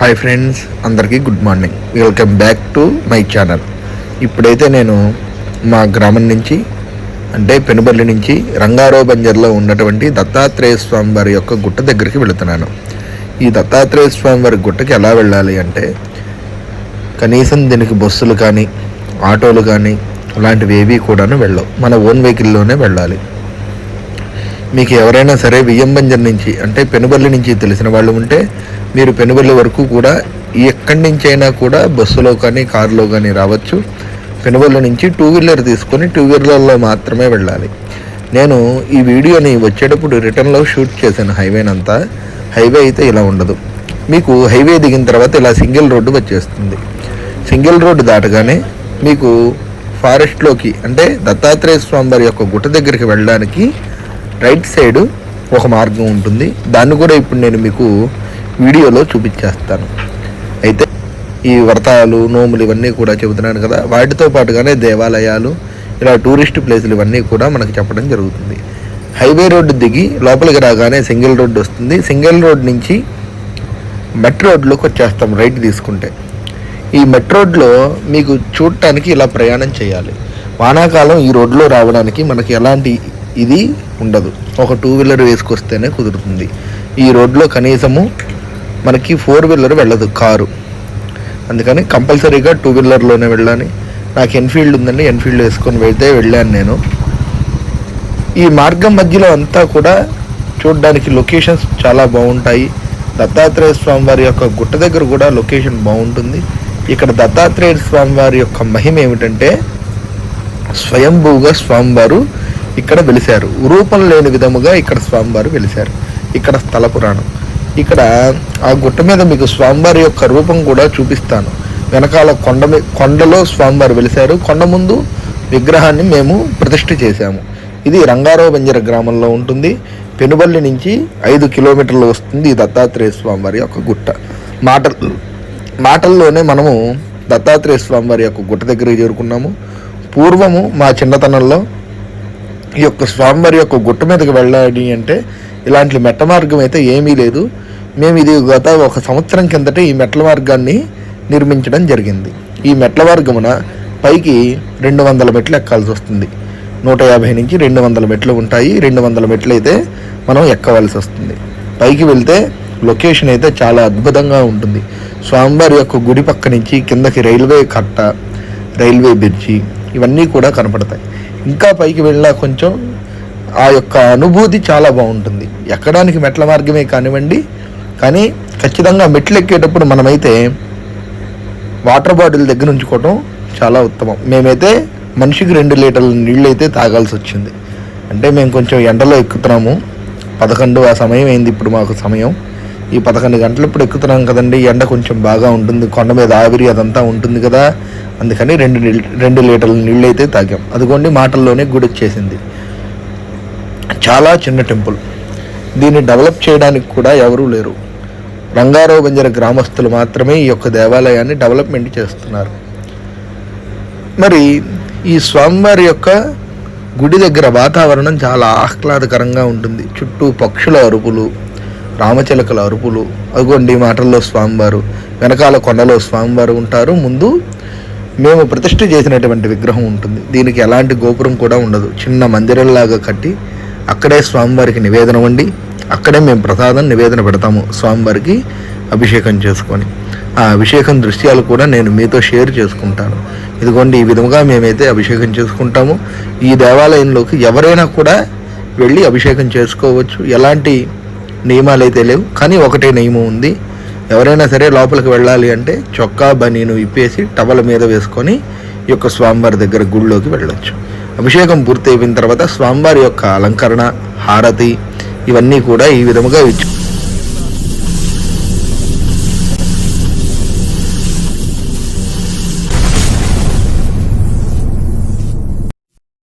Hi friends, అందరికీ good morning. Welcome back to my channel. ఇప్పుడైతే నేను మా గ్రామం నుంచి అంటే పెనుబల్లి నుంచి రంగారావు బంజర్లో ఉన్నటువంటి దత్తాత్రేయ స్వామి వారి యొక్క గుట్ట దగ్గరికి వెళుతున్నాను. ఈ దత్తాత్రేయ స్వామి వారి గుట్టకి ఎలా వెళ్ళాలి అంటే కనీసం దీనికి బస్సులు కానీ ఆటోలు కానీ అలాంటివి ఏవి కూడాను వెళ్ళవు. మన ఓన్ వెహికల్లోనే వెళ్ళాలి. మీకు ఎవరైనా సరే వియ్యం బంజర్ నుంచి అంటే పెనుబల్లి నుంచి తెలిసిన వాళ్ళు ఉంటే మీరు పెనుబల్లి వరకు కూడా ఎక్కడి నుంచి అయినా కూడా బస్సులో కానీ కారులో కానీ రావచ్చు. పెనుబల్లి నుంచి 2 వీలర్ తీసుకొని 2 వీలర్లో మాత్రమే వెళ్ళాలి. నేను ఈ వీడియోని వచ్చేటప్పుడు రిటర్న్లో షూట్ చేశాను. హైవేనంతా హైవే అయితే ఇలా ఉండదు. మీకు హైవే దిగిన తర్వాత ఇలా సింగిల్ రోడ్డు వచ్చేస్తుంది. సింగిల్ రోడ్డు దాటగానే మీకు ఫారెస్ట్లోకి అంటే దత్తాత్రేయ స్వామి వారి యొక్క గుట్ట దగ్గరికి వెళ్ళడానికి రైట్ సైడ్ ఒక మార్గం ఉంటుంది. దాన్ని కూడా ఇప్పుడు నేను మీకు వీడియోలో చూపించేస్తాను. అయితే ఈ వ్రతాలు నోములు ఇవన్నీ కూడా చెబుతున్నాను కదా, వాటితో పాటుగానే దేవాలయాలు ఇలా టూరిస్ట్ ప్లేసులు ఇవన్నీ కూడా మనకు చెప్పడం జరుగుతుంది. హైవే రోడ్డు దిగి లోపలికి రాగానే సింగిల్ రోడ్డు వస్తుంది. సింగిల్ రోడ్ నుంచి మెట్ రోడ్లోకి వచ్చేస్తాం రైట్ తీసుకుంటే. ఈ మెట్ రోడ్లో మీకు చూడటానికి ఇలా ప్రయాణం చేయాలి. వానాకాలం ఈ రోడ్లో రావడానికి మనకి ఎలాంటి ఇది ఉండదు. ఒక 2 వీలర్ వేసుకొస్తేనే కుదురుతుంది. ఈ రోడ్లో కనీసము మనకి 4 వీలర్ వెళ్ళదు, కారు. అందుకని కంపల్సరీగా 2 వీలర్లోనే వెళ్ళాలి. నాకు ఎన్ఫీల్డ్ ఉందండి, ఎన్ఫీల్డ్ వేసుకొని వెళ్ళాను నేను. ఈ మార్గం మధ్యలో అంతా కూడా చూడడానికి లొకేషన్స్ చాలా బాగుంటాయి. దత్తాత్రేయ స్వామి వారి యొక్క గుట్ట దగ్గర కూడా లొకేషన్ బాగుంటుంది. ఇక్కడ దత్తాత్రేయ స్వామి వారి యొక్క మహిమ ఏమిటంటే స్వయంభూగా స్వామివారు ఇక్కడ వెలిశారు. రూపం లేని విధముగా ఇక్కడ స్వామివారు వెలిశారు. ఇక్కడ స్థల పురాణం. ఇక్కడ ఆ గుట్ట మీద మీకు స్వామివారి యొక్క రూపం కూడా చూపిస్తాను. వెనకాల కొండలో స్వామివారు వెలిశారు. కొండ ముందు విగ్రహాన్ని మేము ప్రతిష్ఠ చేశాము. ఇది రంగారావు బంజర గ్రామంలో ఉంటుంది. పెనుబల్లి నుంచి 5 కిలోమీటర్లు వస్తుంది ఈ దత్తాత్రేయ స్వామివారి యొక్క గుట్ట. మాటల్లోనే మనము దత్తాత్రేయ స్వామివారి యొక్క గుట్ట దగ్గరికి చేరుకున్నాము. పూర్వము మా చిన్నతనంలో ఈ యొక్క స్వామివారి యొక్క గుట్ట మీదకి వెళ్ళాలి అంటే ఇలాంటి మెట్ల మార్గం అయితే ఏమీ లేదు. మేము ఇది గత 1 సంవత్సరం కిందటే ఈ మెట్ల మార్గాన్ని నిర్మించడం జరిగింది. ఈ మెట్ల మార్గమున పైకి 200 మెట్లు ఎక్కాల్సి వస్తుంది. 150 నుంచి 200 మెట్లు ఉంటాయి. 200 మెట్లు అయితే మనం ఎక్కవలసి వస్తుంది. పైకి వెళ్తే లొకేషన్ అయితే చాలా అద్భుతంగా ఉంటుంది. స్వామివారి యొక్క గుడి పక్క నుంచి కిందకి రైల్వే కట్ట, రైల్వే బ్రిడ్జి ఇవన్నీ కూడా కనపడతాయి. ఇంకా పైకి వెళ్ళినా కొంచెం ఆ యొక్క అనుభూతి చాలా బాగుంటుంది. ఎక్కడానికి మెట్ల మార్గమే కానివ్వండి, కానీ ఖచ్చితంగా మెట్లు ఎక్కేటప్పుడు మనమైతే వాటర్ బాటిల్ దగ్గర ఉంచుకోవటం చాలా ఉత్తమం. మేమైతే మనిషికి 2 లీటర్ల నీళ్ళు అయితే తాగాల్సి వచ్చింది. అంటే మేము కొంచెం ఎండలో ఎక్కుతున్నాము. 11 ఆ సమయం అయింది ఇప్పుడు మాకు సమయం. ఈ 11 గంటలు ఇప్పుడు ఎక్కుతున్నాం కదండి. ఎండ కొంచెం బాగా ఉంటుంది, కొండ మీద ఆవిరి అదంతా ఉంటుంది కదా. అందుకని 2 లీటర్ల నీళ్ళు అయితే తాగాం. అదిగోండి మాటల్లోనే గుడి వచ్చేసింది. చాలా చిన్న టెంపుల్. దీన్ని డెవలప్ చేయడానికి కూడా ఎవరూ లేరు. రంగారావు బంజర గ్రామస్తులు మాత్రమే ఈ యొక్క దేవాలయాన్ని డెవలప్మెంట్ చేస్తున్నారు. మరి ఈ స్వామివారి యొక్క గుడి దగ్గర వాతావరణం చాలా ఆహ్లాదకరంగా ఉంటుంది. చుట్టూ పక్షుల అరుపులు, రామచిలకల అరుపులు. అదిగోండి మాటల్లో స్వామివారు, వెనకాల కొండలో స్వామివారు ఉంటారు. ముందు మేము ప్రతిష్ఠ చేసినటువంటి విగ్రహం ఉంటుంది. దీనికి ఎలాంటి గోపురం కూడా ఉండదు. చిన్న మందిరంలాగా కట్టి అక్కడే స్వామివారికి నివేదన వండి అక్కడే మేము ప్రసాదం నివేదన పెడతాము స్వామివారికి అభిషేకం చేసుకొని. ఆ అభిషేకం దృశ్యాలు కూడా నేను మీతో షేర్ చేసుకుంటాను. ఇదిగోండి ఈ విధంగా మేమైతే అభిషేకం చేసుకుంటాము. ఈ దేవాలయంలోకి ఎవరైనా కూడా వెళ్ళి అభిషేకం చేసుకోవచ్చు. ఎలాంటి నియమాలు అయితే లేవు, కానీ ఒకటే నియమం ఉంది. ఎవరైనా సరే లోపలికి వెళ్ళాలి అంటే చొక్కా బనీను విప్పేసి టవల మీద వేసుకొని ఈ యొక్క స్వామివారి దగ్గర గుడిలోకి వెళ్ళొచ్చు. అభిషేకం పూర్తి అయిపోయిన తర్వాత స్వామివారి యొక్క అలంకరణ, హారతి ఇవన్నీ కూడా ఈ విధముగా